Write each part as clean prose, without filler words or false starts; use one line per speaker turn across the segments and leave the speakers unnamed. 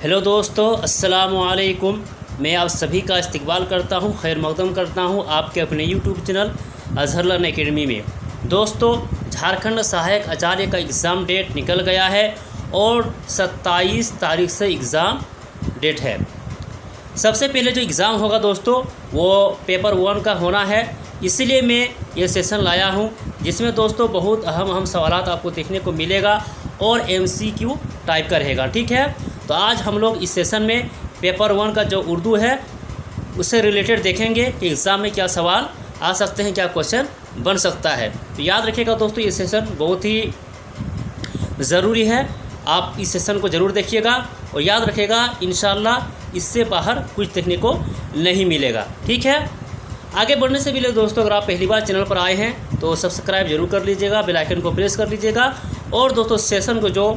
Hello दोस्तों, अस्सलामु अलैकुम। मैं आप सभी का इस्तकबाल करता हूं, खैर मकदम करता हूं आपके अपने YouTube channel Azhar learn academy में। दोस्तों, झारखंड सहायक आचार्य का एग्ज़ाम डेट निकल गया है और 27 तारीख से एग्ज़ाम डेट है। सबसे पहले जो एग्ज़ाम होगा दोस्तों वो पेपर 1 का होना है, इसीलिए मैं ये सेशन लाया हूँ जिसमें दोस्तों बहुत अहम सवालात आपको देखने को मिलेगा और MCQ टाइप का रहेगा। ठीक है, तो आज हम लोग इस सेशन में पेपर 1 का जो उर्दू है उससे रिलेटेड देखेंगे कि एग्ज़ाम में क्या सवाल आ सकते हैं, क्या क्वेश्चन बन सकता है। तो याद रखिएगा दोस्तों, ये सेशन बहुत ही ज़रूरी है, आप इस सेशन को ज़रूर देखिएगा और याद रखिएगा इंशाल्लाह इससे बाहर कुछ देखने को नहीं मिलेगा। ठीक है, आगे बढ़ने से पहले दोस्तों अगर आप पहली बार चैनल पर आए हैं तो सब्सक्राइब जरूर कर लीजिएगा, बेल आइकन को प्रेस कर लीजिएगा और दोस्तों सेशन को जो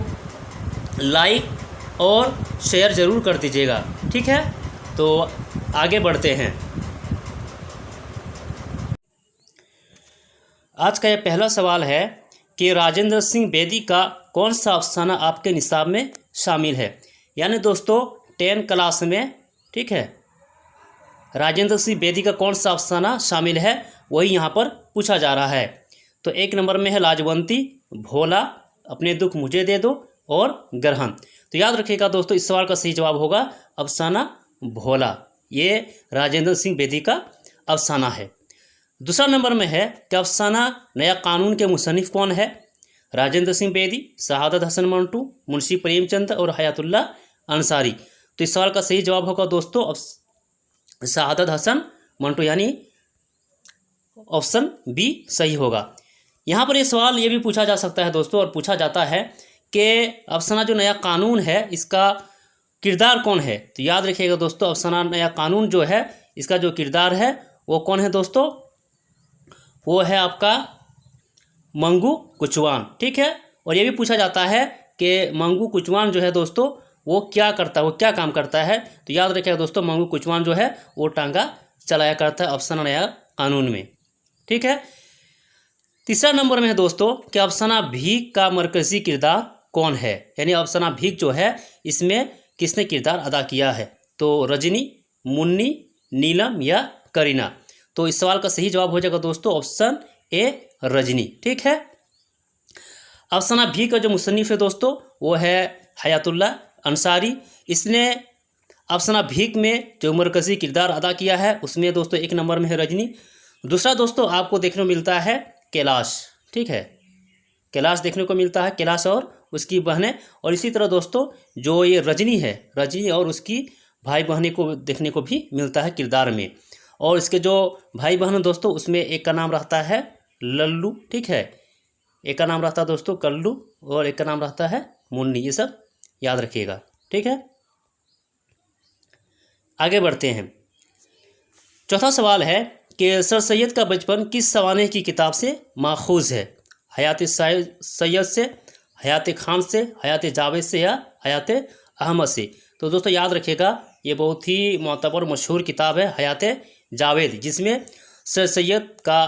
लाइक और शेयर ज़रूर कर दीजिएगा। ठीक है, तो आगे बढ़ते हैं। आज का ये पहला सवाल है कि राजेंद्र सिंह बेदी का कौन सा अफसाना आपके निसाब में शामिल है। यानी दोस्तों 10 क्लास में, ठीक है, राजेंद्र सिंह बेदी का कौन सा अफसाना शामिल है वही यहाँ पर पूछा जा रहा है। तो 1 नंबर में है लाजवंती, भोला, अपने दुख मुझे दे दो और ग्रहण। तो याद रखिएगा दोस्तों, इस सवाल का सही जवाब होगा अफसाना भोला। ये राजेंद्र सिंह बेदी का अफसाना है। दूसरा नंबर में है कि अफसाना नया कानून के मुसन्निफ कौन है। राजेंद्र सिंह बेदी, शहादत हसन मंटू, मुंशी प्रेमचंद और हयातुल्लाह अंसारी। तो इस सवाल का सही जवाब होगा दोस्तों शहादत हसन मंटू, यानी ऑप्शन बी सही होगा। यहाँ पर ये सवाल ये भी पूछा जा सकता है दोस्तों, और पूछा जाता है कि अफसाना जो नया कानून है इसका किरदार कौन है। तो याद रखिएगा दोस्तों, अफसाना नया कानून जो है इसका जो किरदार है वो कौन है दोस्तों, वो है आपका मंगू कुचवान। ठीक है, और ये भी पूछा जाता है कि मंगू कुचवान जो है दोस्तों वो क्या करता है, वो क्या काम करता है। तो याद रखिएगा दोस्तों, मंगू कुचवान जो है वो टांगा चलाया करता है अफसाना नया कानून में। ठीक है, तीसरा नंबर में है दोस्तों कि अफसाना भीख का मरकज़ी किरदार कौन है। यानी अफसाना भीख जो है इसमें किसने किरदार अदा किया है। तो रजनी, मुन्नी, नीलम या करीना। तो इस सवाल का सही जवाब हो जाएगा दोस्तों ऑप्शन ए रजनी। ठीक है, अफसाना भीख का जो मुसन्निफ है दोस्तों वो है हयातुल्लाह अंसारी। इसने अफसाना भीख में जो मरकज़ी किरदार अदा किया है उसमें दोस्तों 1 नंबर में है रजनी। दूसरा दोस्तों आपको देखने को मिलता है कैलाश। ठीक है, कैलाश देखने को मिलता है, कैलाश और उसकी बहनें। और इसी तरह दोस्तों जो ये रजनी है, रजनी और उसकी भाई बहनें को देखने को भी मिलता है किरदार में। और इसके जो भाई बहन दोस्तों उसमें एक का नाम रहता है लल्लू। ठीक है, एक का नाम रहता है दोस्तों कल्लू और एक का नाम रहता है मुन्नी। ये सब याद रखिएगा। ठीक है, आगे बढ़ते हैं। चौथा सवाल है कि सर सैयद का बचपन किस सवाने की किताब से माखूज है। हयात सैयद से, हयात खान से, हयात जावेद से या हयात अहमद से। तो दोस्तों याद रखिएगा ये बहुत ही मोतबर मशहूर किताब है हयात जावेद, जिसमें सर सैयद का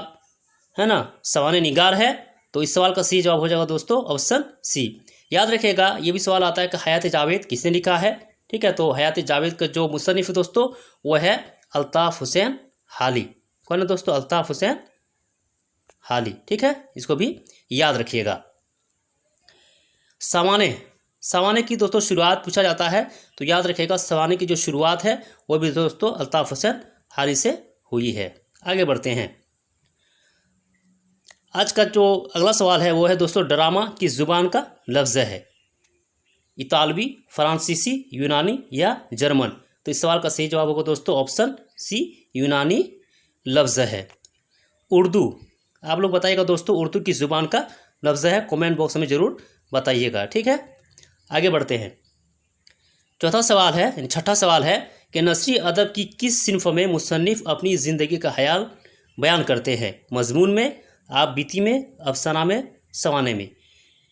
है ना सवाने निगार है। तो इस सवाल का सही जवाब हो जाएगा दोस्तों ऑप्शन सी। याद रखिएगा ये भी सवाल आता है कि हयात जावेद किसने लिखा है। ठीक है, तो हयात जावेद का जो मुसन्निफ है दोस्तों वो है अल्ताफ़ हुसैन हाली। कौन है दोस्तों, अल्ताफ़ हुसैन हाली। ठीक है, इसको भी याद रखिएगा। सवाने की दोस्तों शुरुआत पूछा जाता है, तो याद रखिएगा सवाने की जो शुरुआत है वो भी दोस्तों अल्ताफ़ हुसैन हाली से हुई है। आगे बढ़ते हैं। आज का जो अगला सवाल है वो है दोस्तों ड्रामा किस ज़ुबान का लफ्ज़ है। इतालवी, फ्रांसीसी, यूनानी या जर्मन। तो इस सवाल का सही जवाब होगा दोस्तों ऑप्शन सी यूनानी लफ्ज़ है। उर्दू, आप लोग बताइएगा दोस्तों उर्दू किस ज़ुबान का लफ्ज़ है, कमेंट बॉक्स में ज़रूर बताइएगा। ठीक है, आगे बढ़ते हैं। छठा सवाल है कि नस्री अदब की किस सिन्फ में मुसन्निफ अपनी ज़िंदगी का ख्याल बयान करते हैं। मजमून में, आप बीती में, अफसाना में, सवाने में।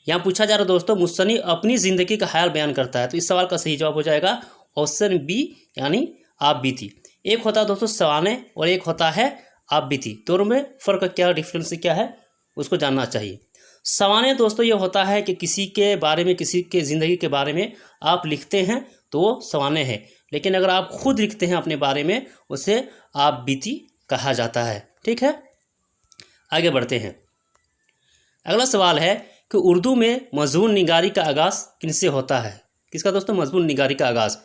यहाँ पूछा जा रहा है दोस्तों मुसन्निफ अपनी ज़िंदगी का ख्याल बयान करता है। तो इस सवाल का सही जवाब हो जाएगा ऑप्शन बी, यानी आप बीती। एक होता है दोस्तों सवाने और एक होता है आप बीती, दोनों में फ़र्क क्या, डिफरेंस क्या है उसको जानना चाहिए। सवाने दोस्तों ये होता है कि किसी के बारे में, किसी के ज़िंदगी के बारे में आप लिखते हैं तो वो सवाने है, लेकिन अगर आप खुद लिखते हैं अपने बारे में उसे आप बीती कहा जाता है। ठीक है, आगे बढ़ते हैं। अगला सवाल है कि उर्दू में मज़मून निगारी का आगाज़ किनसे होता है? किसका दोस्तों? मज़मून निगारी का आगाज़।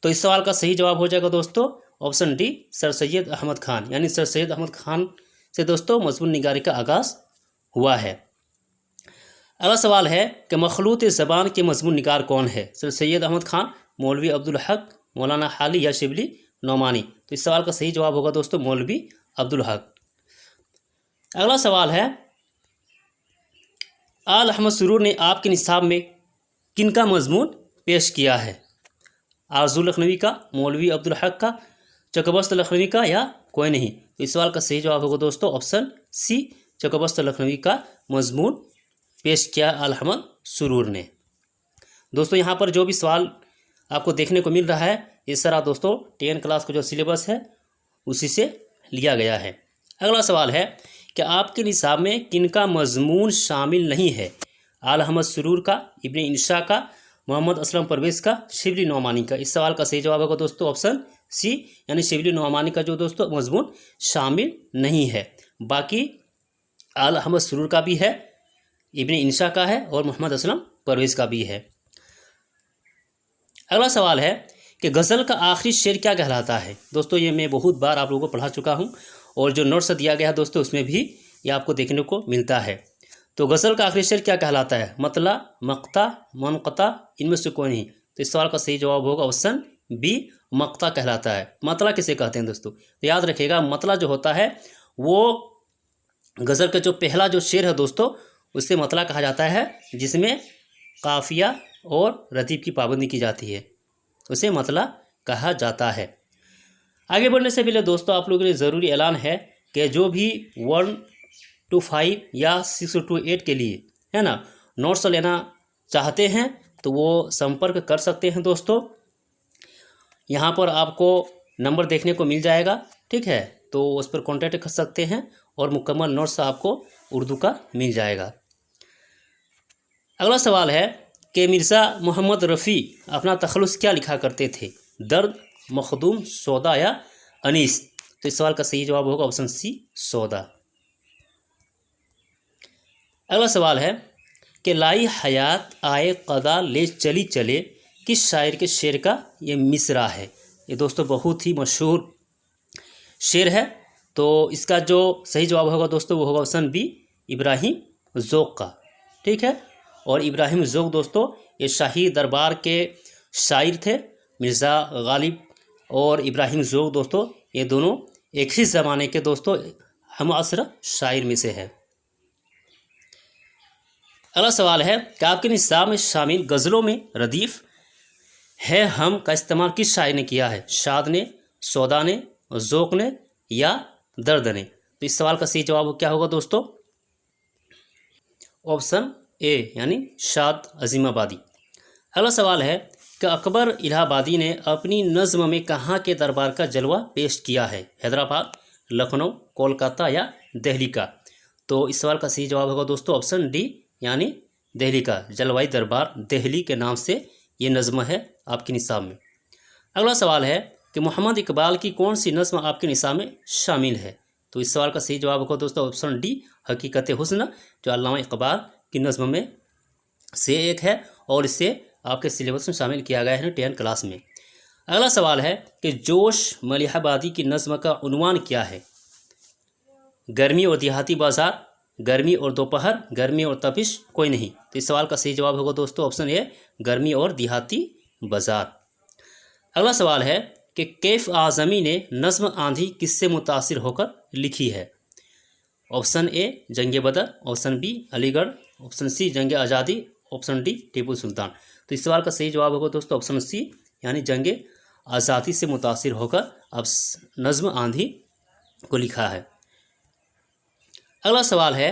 तो इस सवाल का सही जवाब हो जाएगा दोस्तों option D, sir Syed Ahmad Khan. यानी सर सैयद अहमद खान से दोस्तों मज़मून निगारी का आगाज़ हुआ है। अगला सवाल है कि मखलूत ज़बान के मज़मून निगार कौन है? सर सैयद अहमद खान, मौलवी अब्दुल हक, मौलाना हाली या शिबली नौमानी। तो इस सवाल का सही जवाब होगा दोस्तों मौलवी अब्दुल हक। अगला सवाल है आल अहमद सुरूर ने आपके निसाब में किनका मजमून पेश किया है? आरजू लखनवी का, मौलवी अब्दुल हक का, चकबस्त लखनवी का या कोई नहीं? तो इस सवाल का सही जवाब होगा दोस्तों ऑप्शन सी, चकबस्त लखनवी का मजमून पेश किया आल अहमद सुरूर ने। दोस्तों यहाँ पर जो भी सवाल आपको देखने को मिल रहा है ये सारा दोस्तों 10 क्लास का जो सिलेबस है उसी से लिया गया है। अगला सवाल है कि आपके निसाब में किनका मजमून शामिल नहीं है? आल अहमद सुरूर का, इब्न इंशा का, मोहम्मद असलम परवेज़ का, शिबली नौमानी का। इस सवाल का सही जवाब होगा दोस्तों ऑप्शन सी, यानी शिबली नौमानी का जो दोस्तों मजमून शामिल नहीं है। बाकी आल अहमद सुरूर का भी है, इब्न इंशा का है और मोहम्मद असलम परवेज़ का भी है। अगला सवाल है कि गज़ल का आखिरी शेर क्या कहलाता है? दोस्तों ये मैं बहुत बार आप लोगों को पढ़ा चुका हूँ और जो नोट्स दिया गया है दोस्तों उसमें भी ये आपको देखने को मिलता है। तो गज़ल का आखिरी शेर क्या कहलाता है? मतला, मक्ता, मनक़ता, इनमें से कोई नहीं। तो इस सवाल का सही जवाब होगा ऑप्शन बी, मक्ता कहलाता है। मतला किसे कहते हैं दोस्तों? तो याद रखिएगा मतला जो होता है वो गज़ल का जो पहला जो शेर है दोस्तों उससे मतला कहा जाता है, जिसमें काफिया और रतीब की पाबंदी की जाती है, उसे मतला कहा जाता है। आगे बढ़ने से पहले दोस्तों आप लोगों के लिए ज़रूरी ऐलान है कि जो भी 1 to 5 या 6 to 8 के लिए है ना नोट्स लेना चाहते हैं तो वो संपर्क कर सकते हैं दोस्तों। यहाँ पर आपको नंबर देखने को मिल जाएगा, ठीक है, तो उस पर कॉन्टैक्ट कर सकते हैं और मुकम्मल नोट्स आपको उर्दू का मिल जाएगा। अगला सवाल है कि मिर्ज़ा मोहम्मद रफ़ी अपना तखल्लुस क्या लिखा करते थे? दर्द, मखदूम, सौदा या अनीस? तो इस सवाल का सही जवाब होगा ऑप्शन सी, सौदा। अगला सवाल है कि लाई हयात आए कदा ले चली चले किस शायर के शेर का ये मिसरा है? ये दोस्तों बहुत ही मशहूर शेर है। तो इसका जो सही जवाब होगा दोस्तों वो होगा ऑप्शन बी, इब्राहिम ज़ौक़ का। ठीक है, और इब्राहिम ज़ौक़ दोस्तों ये शाही दरबार के शायर थे। मिर्ज़ा गालिब और इब्राहिम ज़ौक़ दोस्तों ये दोनों एक ही ज़माने के दोस्तों हमअसर शायर में से है। अगला सवाल है कि आपके निसाब में शामिल गज़लों में रदीफ़ है हम का इस्तेमाल किस शायर ने किया है? शाद ने, सौदा ने, ज़ौक़ ने या दर्द ने? तो इस सवाल का सही जवाब क्या होगा दोस्तों? ऑप्शन ए, यानी शाद अज़ीमाबादी। अगला सवाल है कि अकबर इलाहाबादी ने अपनी नज़्म में कहाँ के दरबार का जलवा पेश किया है? हैदराबाद, लखनऊ, कोलकाता या दिल्ली का? तो इस सवाल का सही जवाब होगा दोस्तों ऑप्शन डी, यानी दिल्ली का। जलवाई दरबार दिल्ली के नाम से ये नज़्म है आपके निसाब में। अगला सवाल है कि मोहम्मद इकबाल की कौन सी नज़्म आपके निसाब में शामिल है? तो इस सवाल का सही जवाब होगा दोस्तों ऑप्शन डी, हकीकत हुस्न, जो अल्लामा इकबाल की नज़्म में से एक है और इसे आपके सिलेबस में शामिल किया गया है 10 क्लास में। अगला सवाल है कि जोश मलिहाबादी की नज़्म का उन्वान क्या है? गर्मी और देहाती बाज़ार, गर्मी और दोपहर, गर्मी और तपिश, कोई नहीं? तो इस सवाल का सही जवाब होगा दोस्तों ऑप्शन ए, गर्मी और देहाती बाज़ार। अगला सवाल है कि कैफ आज़मी ने नज़्म आंधी किससे मुतासिर होकर लिखी है? ऑप्शन ए जंग Badr, option B Aligarh, option C जंग आज़ादी, ऑप्शन डी टीपू सुल्तान। तो इस सवाल का सही जवाब होगा दोस्तों ऑप्शन सी, यानी जंग आज़ादी से मुतासिर होकर अब नज़्म आंधी को लिखा है। अगला सवाल है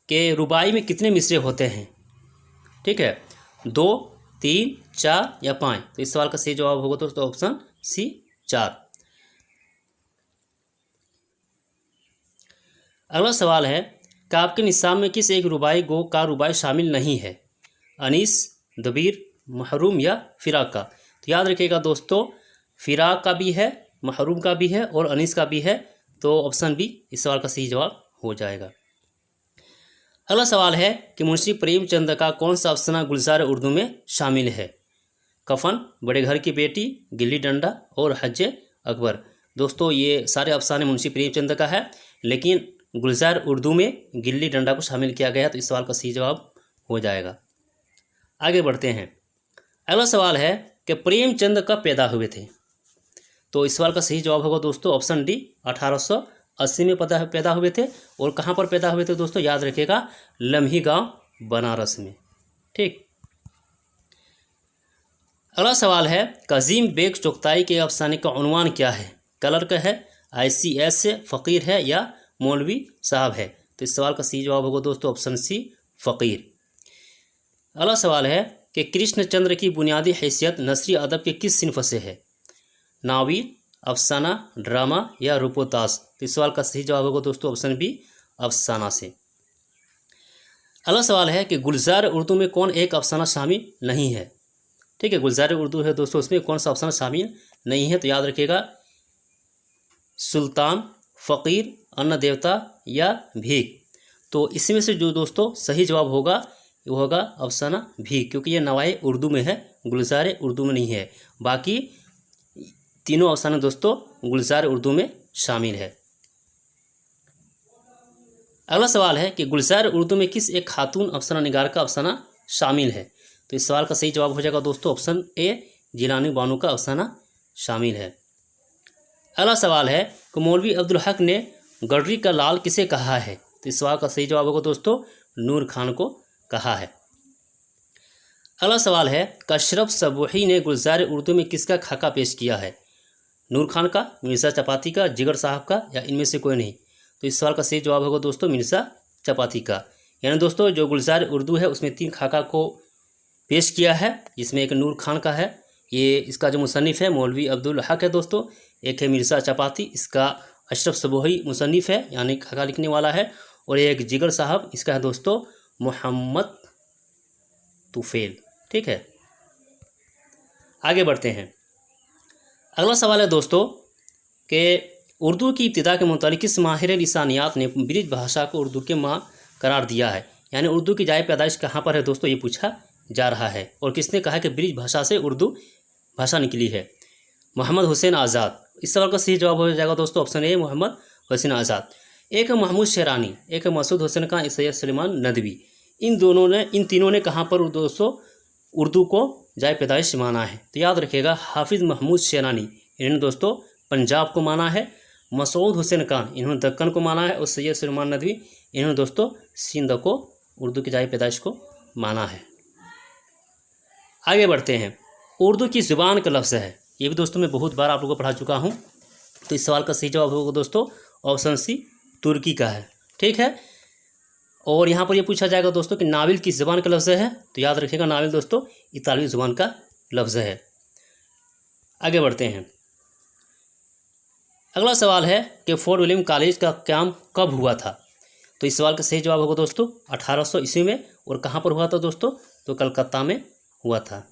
कि रुबाई में कितने मिसरे होते हैं? ठीक है, 2, 3, 4 या 5? तो इस सवाल का सही जवाब होगा दोस्तों ऑप्शन सी, 4। अगला सवाल है कि आपके निसाब में किस एक रुबाई गो का रुबाई शामिल नहीं है? अनीस, दबीर, महरूम या फिराक का? तो तो याद रखिएगा दोस्तों, फिराक का भी है, महरूम का भी है और अनीस का भी है। तो ऑप्शन बी इस सवाल का सही जवाब हो जाएगा। अगला सवाल है कि मुंशी प्रेमचंद का कौन सा अफसाना गुलजार उर्दू में शामिल है? कफन, बड़े घर की बेटी, गिल्ली डंडा और हज अकबर। दोस्तों ये सारे अफसाने मुंशी प्रेमचंद का है, लेकिन गुलजार उर्दू में गिल्ली डंडा को शामिल किया गया है, तो इस सवाल का सही जवाब हो जाएगा। आगे बढ़ते हैं। अगला सवाल है कि प्रेमचंद कब पैदा हुए थे? तो इस सवाल का सही जवाब होगा दोस्तों ऑप्शन डी, 1880 में पैदा हुए थे। और कहाँ पर पैदा हुए थे दोस्तों? याद रखिएगा, लम्ही गांव, बनारस में। ठीक। अगला सवाल है, काजिम बेग चुगताई के अफसाने का उन्वान क्या है? क्लर्क है, ICS से, फ़कीर है या मौलवी साहब है? तो इस सवाल का सही जवाब होगा दोस्तों ऑप्शन सी, फ़कीर। अगला सवाल है कि कृष्णचंद्र की बुनियादी हैसियत नसरी अदब के किस सिन्फ से है? नावल, अफसाना, ड्रामा या रुपोतास? तो इस सवाल का सही जवाब होगा दोस्तों ऑप्शन बी, अफसाना से। अगला सवाल है कि गुलजार उर्दू में कौन एक अफसाना शामिल नहीं है? ठीक है, गुलजार उर्दू है दोस्तों, उसमें कौन सा अफसाना शामिल नहीं है? तो याद रखिएगा, सुल्तान, फ़कीर, अन्न देवता या भीख। तो इसमें से जो दोस्तों सही जवाब होगा वो होगा अफसाना भीख, क्योंकि ये नवाए उर्दू में है, गुलजार उर्दू में नहीं है। बाकी तीनों अफसाने दोस्तों गुलजार उर्दू में शामिल है। अगला सवाल है कि गुलजार उर्दू में किस एक खातून अफसाना निगार का अफसाना शामिल है? तो इस सवाल का सही जवाब हो जाएगा दोस्तों ऑप्शन ए, जिलानी बानो का अफसाना शामिल है। अगला सवाल है कि मौलवी अब्दुल हक ने गडरी का लाल किसे कहा है? तो इस सवाल का सही जवाब होगा दोस्तों नूर खान को कहा है। अगला सवाल है कि अशरफ सबूही ने गुलजार उर्दू में किसका खाका पेश किया है? नूर खान का, मिर्ज़ा चपाती का, जिगर साहब का या इनमें से कोई नहीं? तो इस सवाल का सही जवाब होगा दोस्तों मिर्ज़ा चपाती का। यानी दोस्तों जो गुलजार उर्दू है उसमें 3 खाका को पेश किया है, जिसमें एक नूर खान का है, ये इसका जो मुसन्निफ़ है मौलवी अब्दुल हक है दोस्तों। एक है मिर्ज़ा चपाती, इसका अशरफ सबूही मुसन्निफ़ है यानी खाका लिखने वाला है। और एक जिगर साहब, इसका है दोस्तों मोहम्मद तुफ़ैल। ठीक है, आगे बढ़ते हैं। अगला सवाल है दोस्तों कि उर्दू की इब्तिदा के मुतालिक किस माहिर लिसानियात ने ब्रिज भाषा को उर्दू के माँ करार दिया है? यानी उर्दू की जाए पैदाइश कहाँ पर है दोस्तों, ये पूछा जा रहा है। और किसने कहा कि ब्रिज भाषा से उर्दू भाषा निकली है? मोहम्मद हुसैन आज़ाद। इस सवाल का सही जवाब हो जाएगा दोस्तों ऑप्शन ए, मोहम्मद हुसैन आज़ाद। एक है महमूद शेरानी, एक है मसूद हुसैन खान, एक सैयद सलीमान नदवी। इन तीनों ने कहाँ पर दोस्तों उर्दू को जाए पैदाइश माना है? तो याद रखिएगा, हाफिज़ महमूद शेरानी इन्होंने दोस्तों पंजाब को माना है, मसूद हुसैन खान इन्होंने दक्कन को माना है, और सैयद सलीमान नदवी इन्होंने दोस्तों सिंध को उर्दू की जाए पैदाइश को माना है। आगे बढ़ते हैं। उर्दू की ज़ुबान का लफ्ज़ है, ये भी दोस्तों मैं बहुत बार आप लोगों को पढ़ा चुका हूँ। तो इस सवाल का सही जवाब होगा दोस्तों ऑप्शन सी, तुर्की का है। ठीक है, और यहाँ पर ये पूछा जाएगा दोस्तों कि नावल किस ज़ुबान का लफ्ज़ है? तो याद रखिएगा, नावल दोस्तों इतालवी ज़ुबान का लफ्ज़ है। आगे बढ़ते हैं। अगला सवाल है कि फोर्ट विलियम कॉलेज का क़याम कब हुआ था? तो इस सवाल का सही जवाब होगा दोस्तों 1800 ईस्वी में। और कहाँ पर हुआ था दोस्तों? तो कलकत्ता में हुआ था।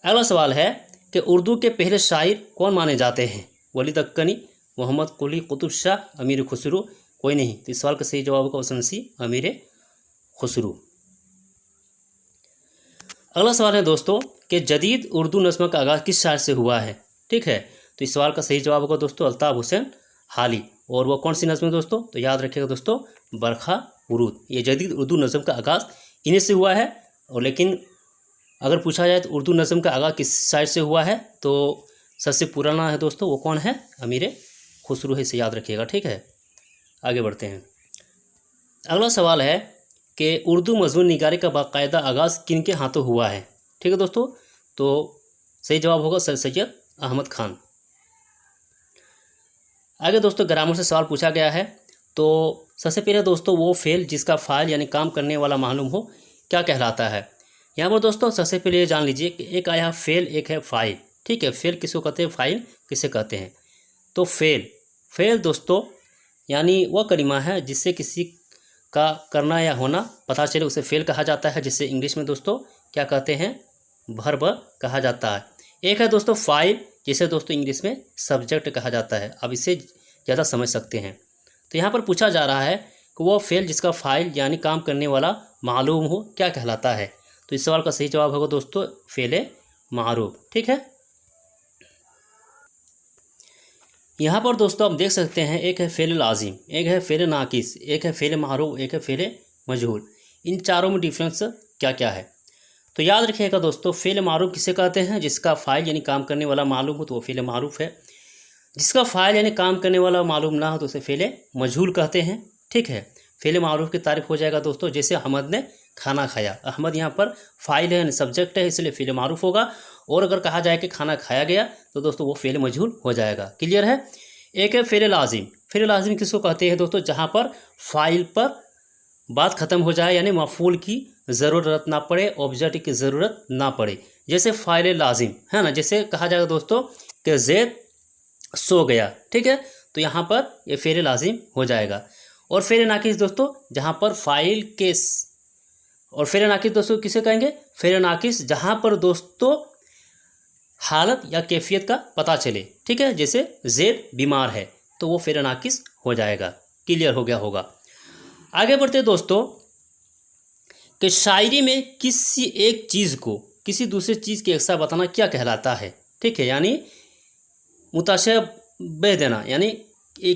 अगला सवाल है कि उर्दू के पहले शायर कौन माने जाते हैं? वली दक्कनी, मोहम्मद कुली कुतुब शाह, अमीर खुसरो, कोई नहीं? तो इस सवाल का सही जवाब होगा ऑप्शन सी, अमीर खुसरो। अगला सवाल है दोस्तों कि जदीद उर्दू नज़्म का आगाज़ किस शायर से हुआ है? ठीक है, तो इस सवाल का सही जवाब होगा दोस्तों अल्ताफ़ हुसैन हाली। और वो कौन सी नज़्म है दोस्तों? तो याद रखिएगा दोस्तों बरखा उरूद। ये जदीद उर्दू नज़्म का आगाज़ इन्हीं से हुआ है। और लेकिन अगर पूछा जाए तो उर्दू नज़्म का आगाज़ किस शायर से हुआ है, तो सबसे पुराना है दोस्तों वो कौन है? अमीर खुसरो है, इसे याद रखिएगा। ठीक है, आगे बढ़ते हैं। अगला सवाल है कि उर्दू मज़मून निगारी का बाकायदा आगाज़ किन के हाथों हुआ है? ठीक है दोस्तों, तो सही जवाब होगा सर सैयद अहमद खान। आगे दोस्तों ग्रामर से सवाल पूछा गया है। तो सबसे पहले दोस्तों वो फेल जिसका फ़ाइल यानी काम करने वाला मालूम हो क्या कहलाता है? यहाँ पर दोस्तों सबसे पहले ये जान लीजिए कि एक आया फेल, एक है फ़ाइल। ठीक है, फेल किसको कहते हैं, फ़ाइल किसे कहते हैं? तो फेल दोस्तों यानी वह कलिमा है जिससे किसी का करना या होना पता चले, उसे फेल कहा जाता है, जिसे इंग्लिश में दोस्तों क्या कहते हैं? वर्ब कहा जाता है। एक है दोस्तों फाइल, जिसे दोस्तों इंग्लिश में सब्जेक्ट कहा जाता है। अब इसे ज़्यादा समझ सकते हैं। तो यहाँ पर पूछा जा रहा है कि वो फेल जिसका फाइल यानी काम करने वाला मालूम हो क्या कहलाता है। तो इस सवाल का सही जवाब होगा दोस्तों फेल मारूफ। ठीक है, यहाँ पर दोस्तों आप देख सकते हैं एक है फेल लाजिम, एक है फेल नाकिस, एक है फेल मारूफ, एक है फेल मजहूल। इन चारों में डिफरेंस क्या क्या है? तो याद रखिएगा दोस्तों, फेल मारूफ किसे कहते हैं? जिसका फ़ाइल यानी काम करने वाला मालूम हो तो वो फेल मारूफ है। जिसका फ़ाइल यानी काम करने वाला मालूम ना हो तो उसे फेल मजहूल कहते हैं। ठीक है, फेल मारूफ की तारीफ हो जाएगा दोस्तों, जैसे अहमद ने खाना खाया। अहमद यहाँ पर फ़ाइल है, सब्जेक्ट है, इसलिए फेल मारूफ होगा। और अगर कहा जाए कि खाना खाया गया तो दोस्तों वो फेल मजहूल हो जाएगा। क्लियर है? एक है फेल लाजिम। फेल लाजिम किसको कहते हैं दोस्तों? जहाँ पर फ़ाइल पर बात ख़त्म हो जाए, यानी मफ़ूल की ज़रूरत ना पड़े, ऑब्जेक्ट की ज़रूरत ना पड़े। जैसे फ़ाइल लाजिम है ना, जैसे कहा जाएगा दोस्तों कि ज़ैद सो गया। ठीक है, तो यहाँ पर ये फेल लाजिम हो जाएगा। और फेल नाकिस दोस्तों, जहाँ पर फ़ाइल के और फेल नाकिस दोस्तों किसे कहेंगे? फेल नाकिस जहाँ पर दोस्तों हालत या कैफियत का पता चले। ठीक है, जैसे ज़ैद बीमार है तो वो फेल नाकिस हो जाएगा। क्लियर हो गया होगा। आगे बढ़ते दोस्तों कि शायरी में किसी एक चीज़ को किसी दूसरे चीज़ की यकसा बताना क्या कहलाता है? ठीक है, यानी मुताशबह देना, यानी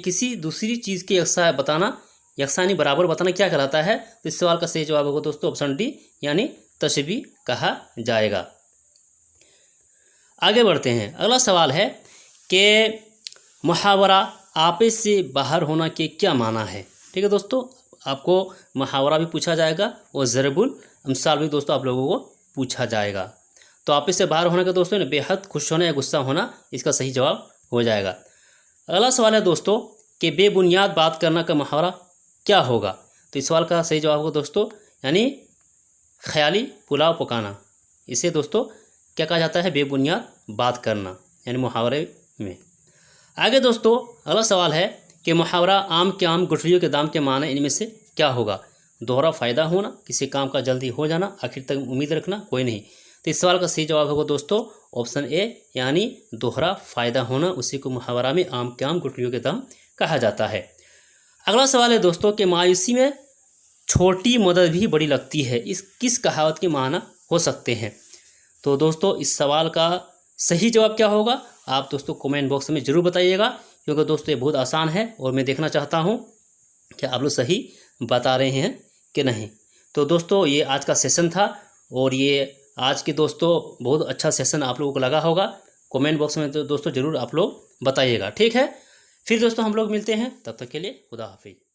किसी दूसरी चीज़ की यकसा बताना, यकसानी बराबर बताना क्या कहलाता है? तो इस सवाल का सही जवाब होगा दोस्तों ऑप्शन डी, यानी तशबीह कहा जाएगा। आगे बढ़ते हैं। अगला सवाल है कि मुहावरा आपस से बाहर होना के क्या माना है? ठीक है दोस्तों, आपको मुहावरा भी पूछा जाएगा और ज़रबुल अमसाल भी दोस्तों आप लोगों को पूछा जाएगा। तो आपस से बाहर होने का दोस्तों बेहद खुश होना या गुस्सा होना, इसका सही जवाब हो जाएगा। अगला सवाल है दोस्तों कि बेबुनियाद बात करना का मुहावरा क्या होगा? तो इस सवाल का सही जवाब होगा दोस्तों यानी ख्याली पुलाव पकाना। इसे दोस्तों क्या कहा जाता है? बेबुनियाद बात करना, यानी मुहावरे में। आगे दोस्तों अगला सवाल है कि मुहावरा आम के आम गुठलियों के दाम के माने इनमें से क्या होगा? दोहरा फ़ायदा होना, किसी काम का जल्दी हो जाना, आखिर तक उम्मीद रखना, कोई नहीं। तो इस सवाल का सही जवाब होगा दोस्तों ऑप्शन ए, यानी दोहरा फ़ायदा होना। उसी को मुहावरा में आम के आम गुठलियों के दाम कहा जाता है। अगला सवाल है दोस्तों कि मायूसी में छोटी मदद भी बड़ी लगती है, इस किस कहावत के माना हो सकते हैं? तो दोस्तों इस सवाल का सही जवाब क्या होगा आप दोस्तों कमेंट बॉक्स में ज़रूर बताइएगा, क्योंकि दोस्तों ये बहुत आसान है और मैं देखना चाहता हूँ कि आप लोग सही बता रहे हैं कि नहीं। तो दोस्तों ये आज का सेशन था और ये आज के दोस्तों बहुत अच्छा सेशन आप लोगों को लगा होगा। कमेंट बॉक्स में तो दोस्तों ज़रूर आप लोग बताइएगा। ठीक है, फिर दोस्तों हम लोग मिलते हैं, तब तक के लिए खुदा हाफिज़।